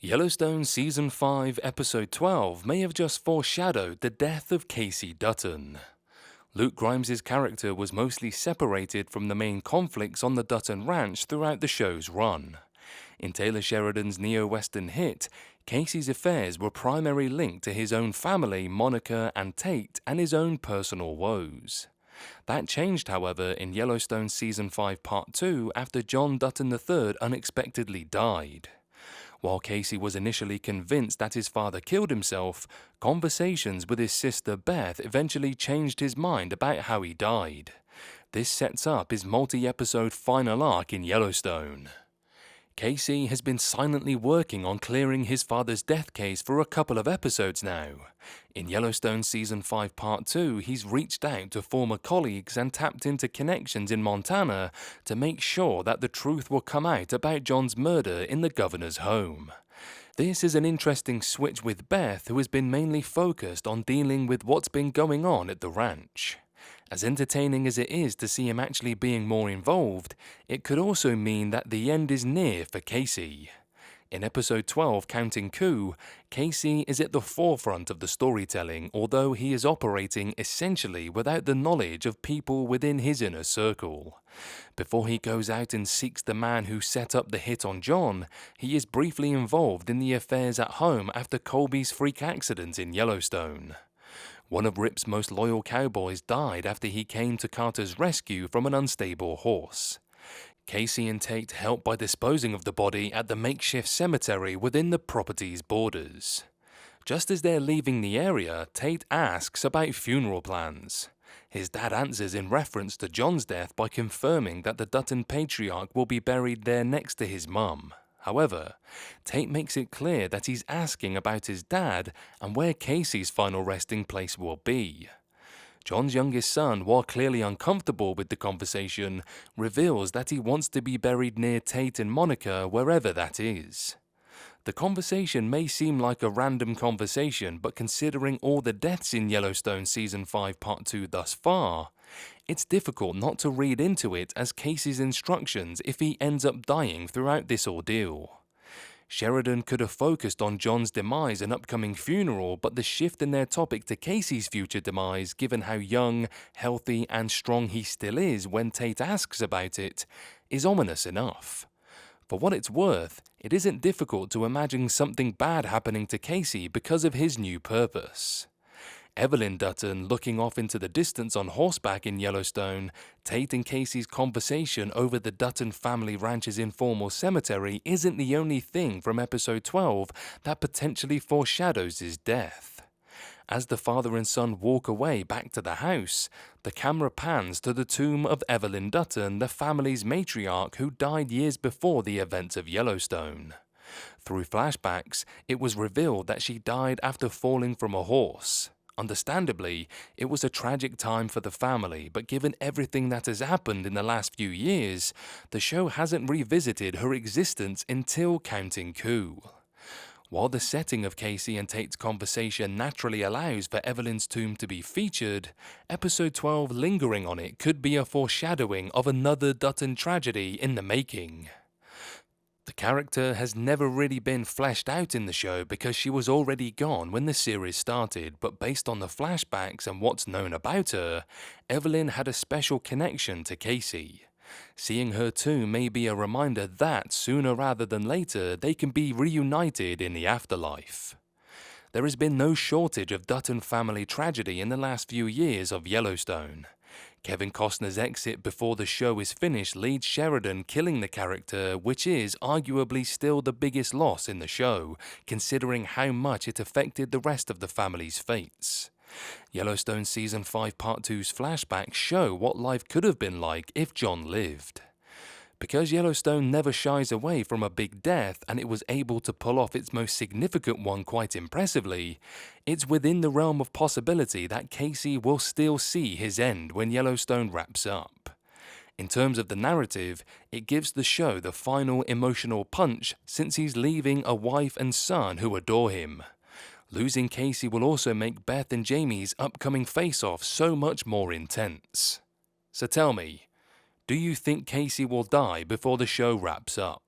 Yellowstone Season 5, Episode 12 may have just foreshadowed the death of Kayce Dutton. Luke Grimes' character was mostly separated from the main conflicts on the Dutton Ranch throughout the show's run. In Taylor Sheridan's neo-western hit, Kayce's affairs were primarily linked to his own family, Monica and Tate, and his own personal woes. That changed, however, in Yellowstone Season 5 Part 2 after John Dutton III unexpectedly died. While Kayce was initially convinced that his father killed himself, conversations with his sister Beth eventually changed his mind about how he died. This sets up his multi-episode final arc in Yellowstone. Kayce has been silently working on clearing his father's death case for a couple of episodes now. In Yellowstone Season 5 Part 2, he's reached out to former colleagues and tapped into connections in Montana to make sure that the truth will come out about John's murder in the governor's home. This is an interesting switch with Beth, who has been mainly focused on dealing with what's been going on at the ranch. As entertaining as it is to see him actually being more involved, it could also mean that the end is near for Kayce. In Episode 12, Counting Coup, Kayce is at the forefront of the storytelling, although he is operating essentially without the knowledge of people within his inner circle. Before he goes out and seeks the man who set up the hit on John, he is briefly involved in the affairs at home after Colby's freak accident in Yellowstone. One of Rip's most loyal cowboys died after he came to Carter's rescue from an unstable horse. Kayce and Tate help by disposing of the body at the makeshift cemetery within the property's borders. Just as they're leaving the area, Tate asks about funeral plans. His dad answers in reference to John's death by confirming that the Dutton patriarch will be buried there next to his mum. However, Tate makes it clear that he's asking about his dad and where Kayce's final resting place will be. John's youngest son, while clearly uncomfortable with the conversation, reveals that he wants to be buried near Tate and Monica, wherever that is. The conversation may seem like a random conversation, but considering all the deaths in Yellowstone Season 5 Part 2 thus far, it's difficult not to read into it as Kayce's instructions if he ends up dying throughout this ordeal. Sheridan could have focused on John's demise and upcoming funeral, but the shift in their topic to Kayce's future demise, given how young, healthy, and strong he still is when Tate asks about it, is ominous enough. For what it's worth, it isn't difficult to imagine something bad happening to Kayce because of his new purpose. Evelyn Dutton looking off into the distance on horseback in Yellowstone, Tate and Kayce's conversation over the Dutton family ranch's informal cemetery isn't the only thing from Episode 12 that potentially foreshadows his death. As the father and son walk away back to the house, the camera pans to the tomb of Evelyn Dutton, the family's matriarch who died years before the events of Yellowstone. Through flashbacks, it was revealed that she died after falling from a horse. Understandably, it was a tragic time for the family, but given everything that has happened in the last few years, the show hasn't revisited her existence until Counting Coup. While the setting of Kayce and Tate's conversation naturally allows for Evelyn's tomb to be featured, Episode 12 lingering on it could be a foreshadowing of another Dutton tragedy in the making. The character has never really been fleshed out in the show because she was already gone when the series started, but based on the flashbacks and what's known about her, Evelyn had a special connection to Kayce. Seeing her tomb may be a reminder that, sooner rather than later, they can be reunited in the afterlife. There has been no shortage of Dutton family tragedy in the last few years of Yellowstone. Kevin Costner's exit before the show is finished leads Sheridan killing the character, which is arguably still the biggest loss in the show, considering how much it affected the rest of the family's fates. Yellowstone Season 5 Part 2's flashbacks show what life could have been like if John lived. Because Yellowstone never shies away from a big death and it was able to pull off its most significant one quite impressively, it's within the realm of possibility that Kayce will still see his end when Yellowstone wraps up. In terms of the narrative, it gives the show the final emotional punch since he's leaving a wife and son who adore him. Losing Kayce will also make Beth and Jamie's upcoming face-off so much more intense. So tell me, do you think Kayce will die before the show wraps up?